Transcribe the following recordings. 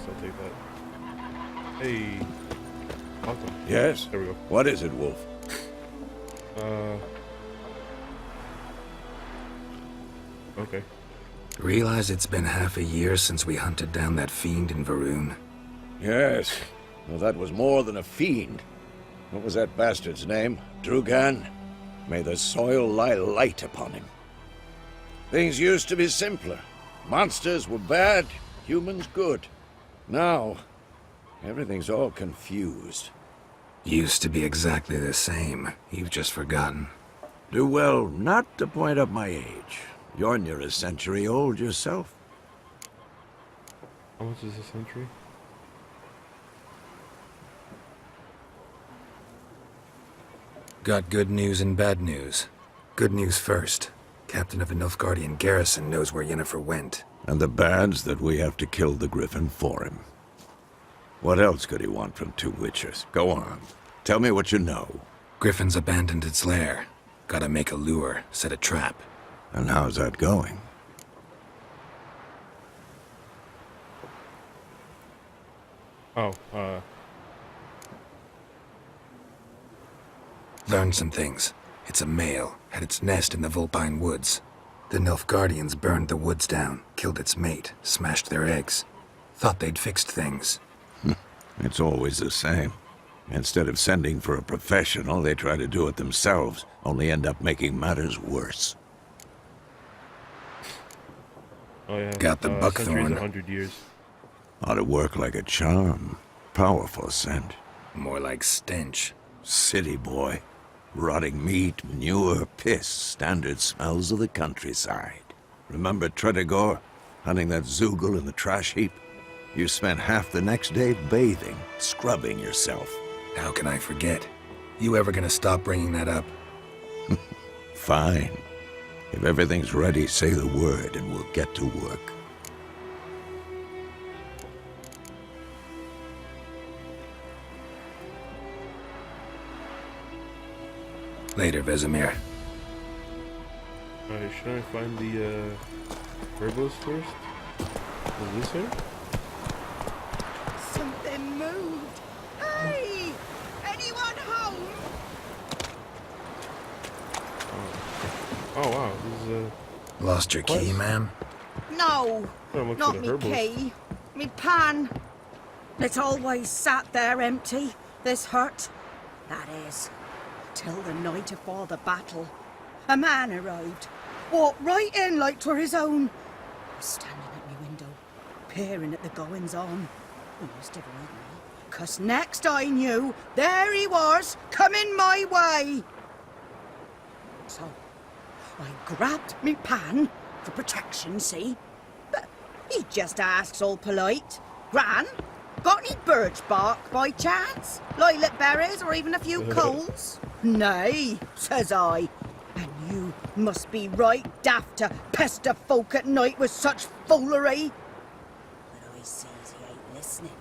I'll take that. Hey. Welcome. Yes? There we go. What is it, Wolf? Okay. Realize it's been half a year since we hunted down that fiend in Varun? Yes. Well, that was more than a fiend. What was that bastard's name? Drugan? May the soil lie light upon him. Things used to be simpler. Monsters were bad, humans good. Now, everything's all confused. Used to be exactly the same. You've just forgotten. Do well not to point up my age. You're near a century old yourself. How much is a century? Got good news and bad news. Good news first. Captain of the Nilfgaardian garrison knows where Yennefer went. And the bad's that we have to kill the Griffin for him. What else could he want from two witchers? Go on. Tell me what you know. Griffin's abandoned its lair. Gotta make a lure, set a trap. And how's that going? Oh, Learned some things. It's a male, had its nest in the Vulpine Woods. The Nilfgaardians burned the woods down, killed its mate, smashed their eggs. Thought they'd fixed things. It's always the same. Instead of sending for a professional, they try to do it themselves, only end up making matters worse. oh yeah. Got the Century's buckthorn. 100 years. Ought to work like a charm. Powerful scent. More like stench. City boy. Rotting meat, manure, piss, standard smells of the countryside. Remember Tredegor? Hunting that Zoogle in the trash heap? You spent half the next day bathing, scrubbing yourself. How can I forget? You ever gonna stop bringing that up? Fine. If everything's ready, say the word and we'll get to work. Later, Vesemir. Alright, should I find the Herbalist first? Is this her? Something moved. Hey! Anyone home? Oh wow, this is Lost your key, What? ma'am? No, I'm looking not for the me Herbalist. key. Me pan. It always sat there empty, this hut. That is, till the night afore the battle. A man arrived, walked right in like 'twere his own. Was standing at me window, peering at the goings-on. He must have heard me, 'cause next I knew, there he was, coming my way. So, I grabbed me pan, for protection, see? But he just asks all polite, Gran, got any birch bark by chance? Lilac berries or even a few coals? Nay, says I. And you must be right daft to pester folk at night with such foolery. But I sees he ain't listening.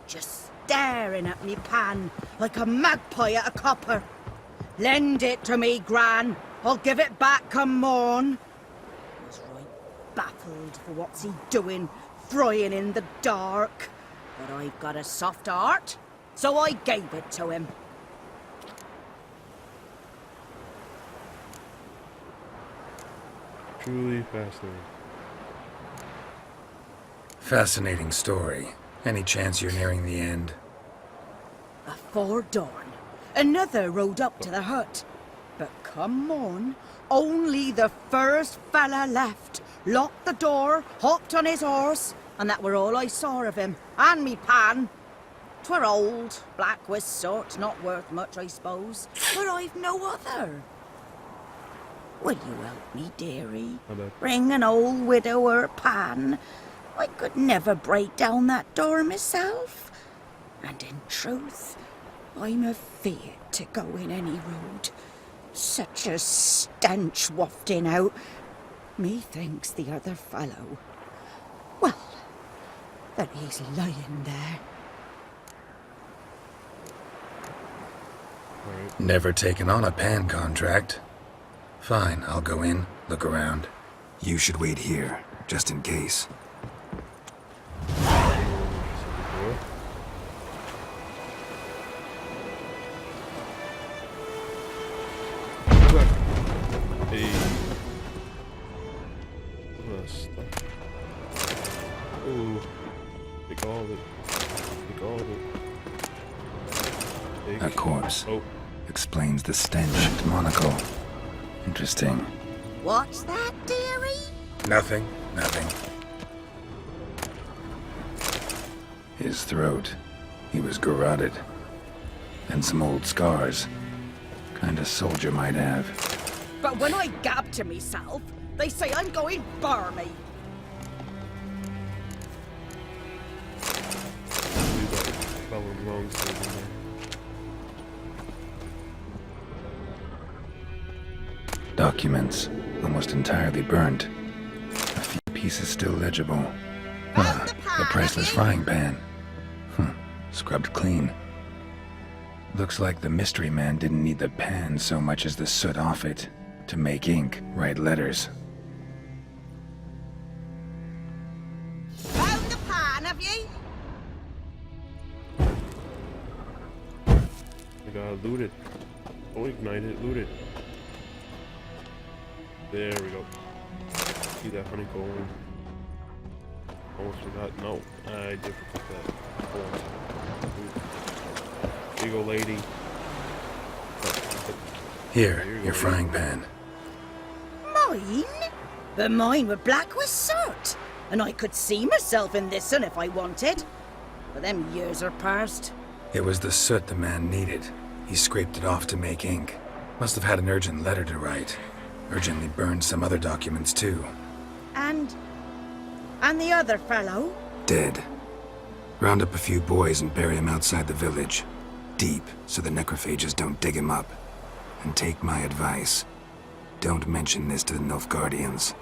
Just staring at me pan like a magpie at a copper. Lend it to me, Gran. I'll give it back come morn. I was right baffled for what's he doing, frying in the dark. But I've got a soft heart, so I gave it to him. Truly fascinating. Fascinating story. Any chance you're nearing the end? Before dawn, another rode up to the hut. But come morn, only the first fella left. Locked the door, hopped on his horse, and that were all I saw of him. And me pan. 'Twere old, black with sort, not worth much, I suppose. But I've no other. Will you help me, dearie? My bad. Bring an old widower pan. I could never break down that door myself. And in truth, I'm afeard to go in any road. Such a stench wafting out. Methinks the other fellow, well, that he's lying there. Alright. Never taken on a pan contract. Fine, I'll go in, look around. You should wait here, just in case. stuff. Ooh. Take all of it. Take all of it. Take. A corpse. Oh. Explains the stench at Monaco. Interesting. What's that, dearie? Nothing. His throat. He was garroted. And some old scars. Kind of soldier might have. But when I gab to myself, they say I'm going barmy. Documents. Almost entirely burnt. A few pieces still legible. The priceless frying pan. Scrubbed clean. Looks like the mystery man didn't need the pan so much as the soot off it to make ink, write letters. Found the pan, have you? I gotta loot it. Oh, ignite it, loot it. There we go. See that honeycomb? Almost forgot. No, I did forget that. Big old lady. Here, your frying pan. Mine? But mine were black with soot. And I could see myself in this one if I wanted. But them years are past. It was the soot the man needed. He scraped it off to make ink. Must have had an urgent letter to write. Urgently burned some other documents too. And the other fellow? Dead. Round up a few boys and bury him outside the village. Deep, so the necrophages don't dig him up. And take my advice. Don't mention this to the Nilfgaardians.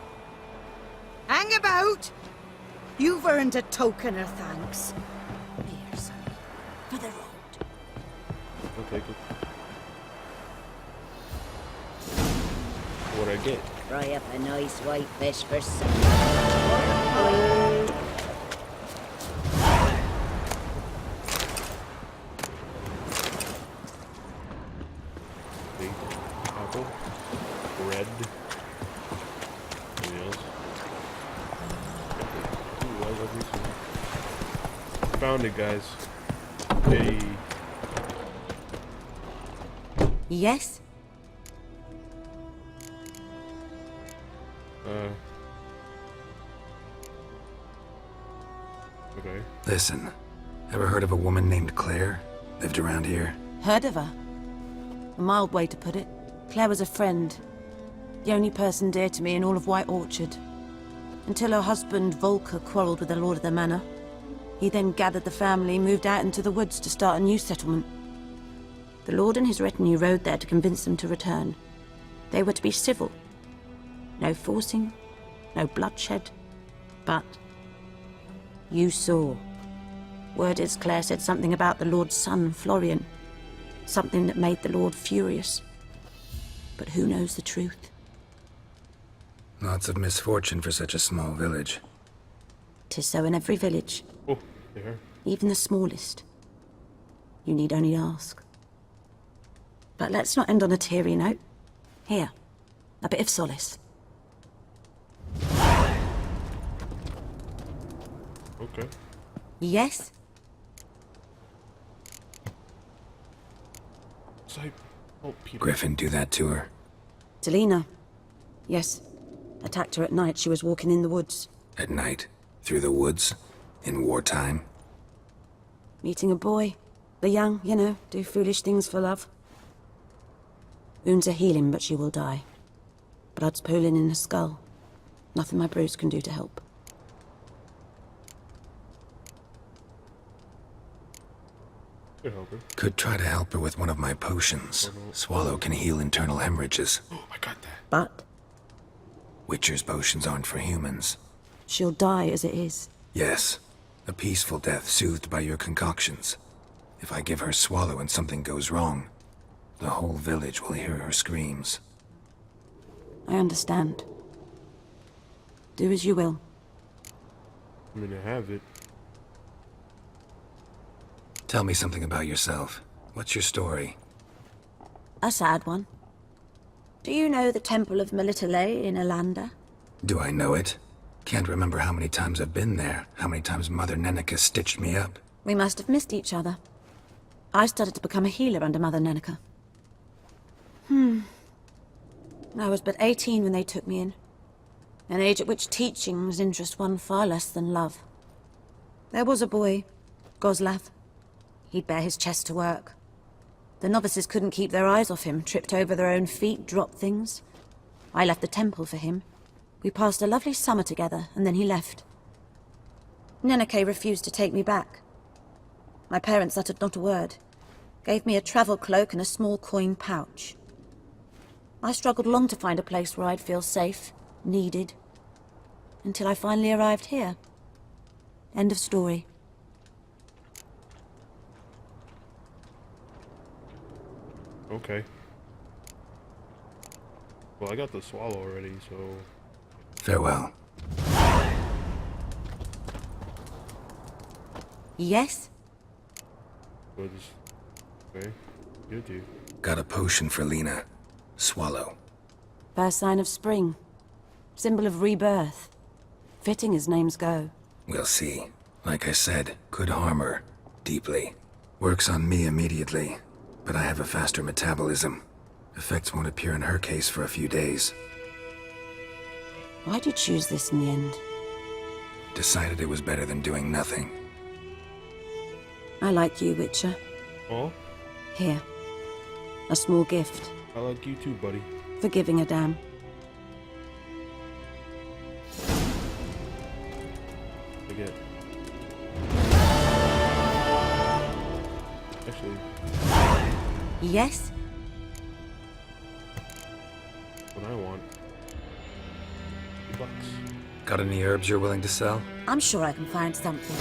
Hang about! You've earned a token of thanks. Here, son, for the road. I'll take it. What'd I get? Fry up a nice white fish for supper. Apple. Bread. Anything else? Ooh, I love these. Found it, guys. Hey. Yes? Okay. Listen, ever heard of a woman named Claire? Lived around here? Heard of her? A mild way to put it. Claire was a friend. The only person dear to me in all of White Orchard. Until her husband, Volker, quarreled with the lord of the manor. He then gathered the family, moved out into the woods to start a new settlement. The lord and his retinue rode there to convince them to return. They were to be civil. No forcing, no bloodshed. But you saw. Word is Claire said something about the lord's son, Florian. Something that made the lord furious. But who knows the truth? Lots of misfortune for such a small village. 'Tis so in every village, Oh, there. even the smallest. You need only ask. But let's not end on a teary note. Here, a bit of solace. Okay. Yes? So, oh, people. Griffin do that to her? Delina. Yes. Attacked her at night. She was walking in the woods. At night? Through the woods? In wartime? Meeting a boy. The young, you know, do foolish things for love. Wounds are healing, but she will die. Blood's pooling in her skull. Nothing my bruise can do to help. Could help her. Could try to help her with one of my potions. Swallow can heal internal hemorrhages. Oh, I got that. But Witcher's potions aren't for humans. she'll die as it is. Yes, a peaceful death soothed by your concoctions. If I give her Swallow and something goes wrong, the whole village will hear her screams. I understand. Do as you will. I mean, I have it. Tell me something about yourself. What's your story? A sad one. Do you know the Temple of Melitele in Alanda? Do I know it? Can't remember how many times I've been there, how many times Mother Neneka stitched me up. We must have missed each other. I started to become a healer under Mother Neneka. I was but 18 when they took me in. An age at which teachings interest one far less than love. There was a boy, Goslav. He'd bare his chest to work. The novices couldn't keep their eyes off him, tripped over their own feet, dropped things. I left the temple for him. We passed a lovely summer together, and then he left. Neneke refused to take me back. My parents uttered not a word. Gave me a travel cloak and a small coin pouch. I struggled long to find a place where I'd feel safe, needed, until I finally arrived here. End of story. Okay. Well, I got the swallow already, so... Farewell. Yes? We'll just... Okay. You do. Got a potion for Lena. Swallow. First sign of spring. Symbol of rebirth. Fitting as names go. We'll see. Like I said, could harm her. Deeply. Works on me immediately, but I have a faster metabolism. Effects won't appear in her case for a few days. Why'd you choose this in the end? Decided it was better than doing nothing. I like you, Witcher. Oh? Here. A small gift. I like you too, buddy. For giving a damn. Forget. Actually, Yes? what I want... $2. Got any herbs you're willing to sell? I'm sure I can find something.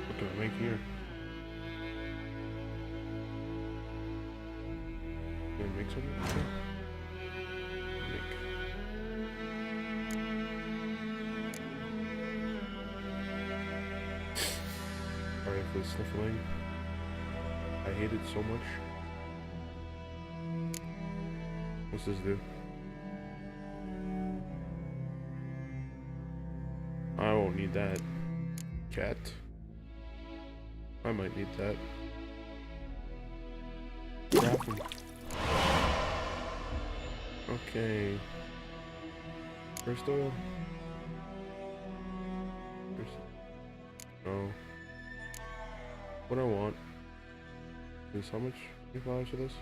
What do I make here? Can I make something? Make. Sorry for the sniffling. I hate it so much. What's this do? I won't need that. Cat. I might need that. Grab him. Okay. First oil? First... No. What I want is how much $25 for this?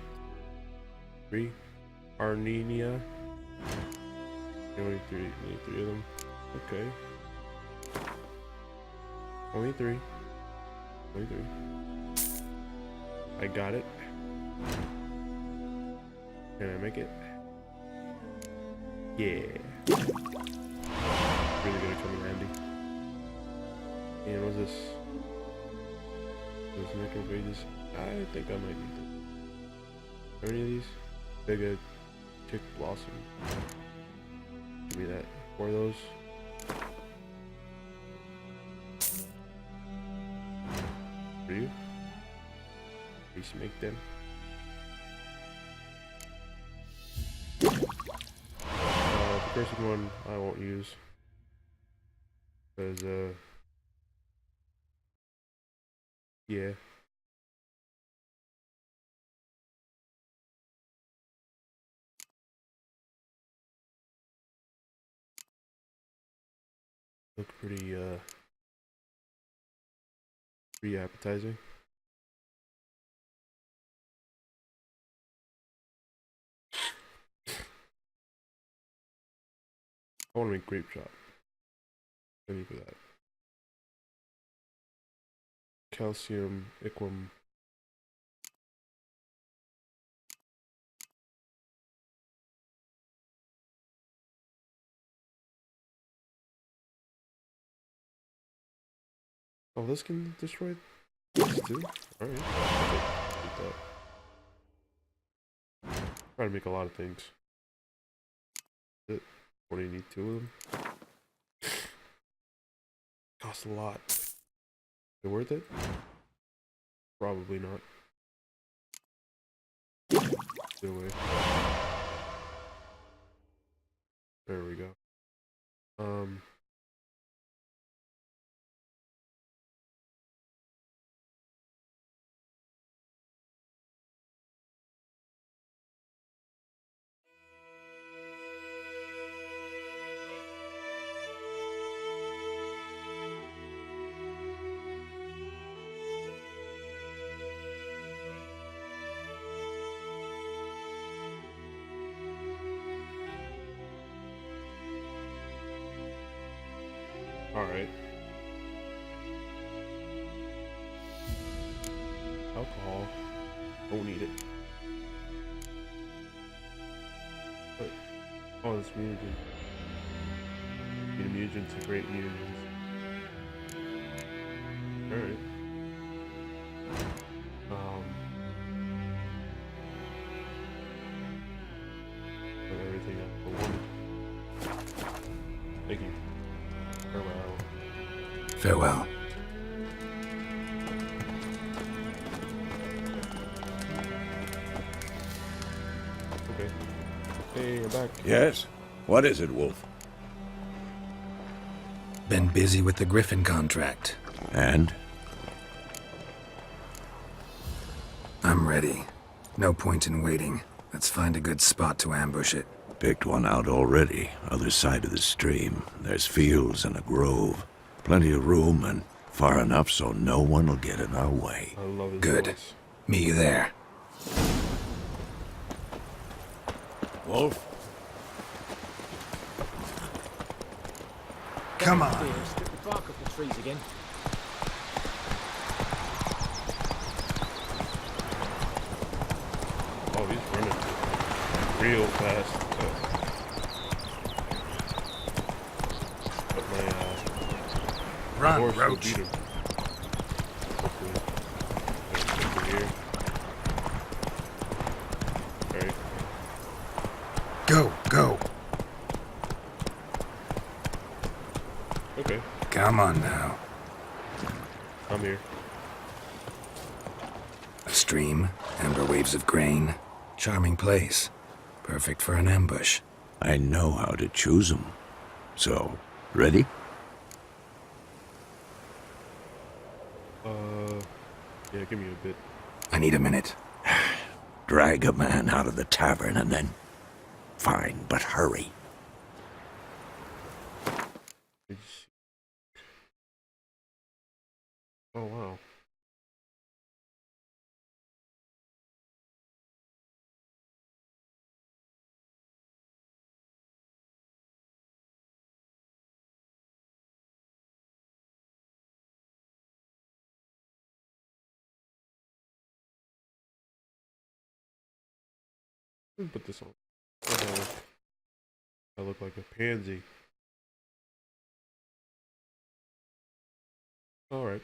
3? Arnenia. You only need 3 of them. Okay. Only 3. Only 3. I got it. Can I make it? Yeah. Really gonna come in handy. And what's this? This Nick invades. I think I might need them. Are any of these? Big Chick Blossom. Give me that. 4 of those. For you? Please make them. The first one I won't use. Because, yeah. Look pretty appetizing. I want to make grape shot. I need for that. Calcium, Iquam. Oh, this can destroy this too? Alright. Try to make a lot of things. What do you need? 2 of them? Costs a lot. Is it worth it? Probably not. Either way. There we go. Alright. Alcohol. Don't need it. But, oh, this mutagen. Need a mutagen to create mutagens. Alright. Put everything up for one. Thank you. Farewell. Farewell. Okay. Hey, you're back. Yes? What is it, Wolf? Been busy with the Griffin contract. And? I'm ready. No point in waiting. Let's find a good spot to ambush it. Picked one out already. Other side of the stream. There's fields and a grove. Plenty of room and far enough so no one will get in our way. I love his Good. voice. Meet you there. Wolf? Come on. Strip the bark off the trees again. Oh, he's running real fast. But my Run, horse will Roach. beat him. Hopefully. Over here. Alright. Go, go. Okay. Come on now. I'm here. A stream, amber waves of grain. Charming place. Perfect for an ambush. I know how to choose them. So, ready? Yeah, give me a bit. I need a minute. Drag a man out of the tavern and then... Fine, but hurry. Oh, wow. Let me put this on. I look like a pansy. Alright.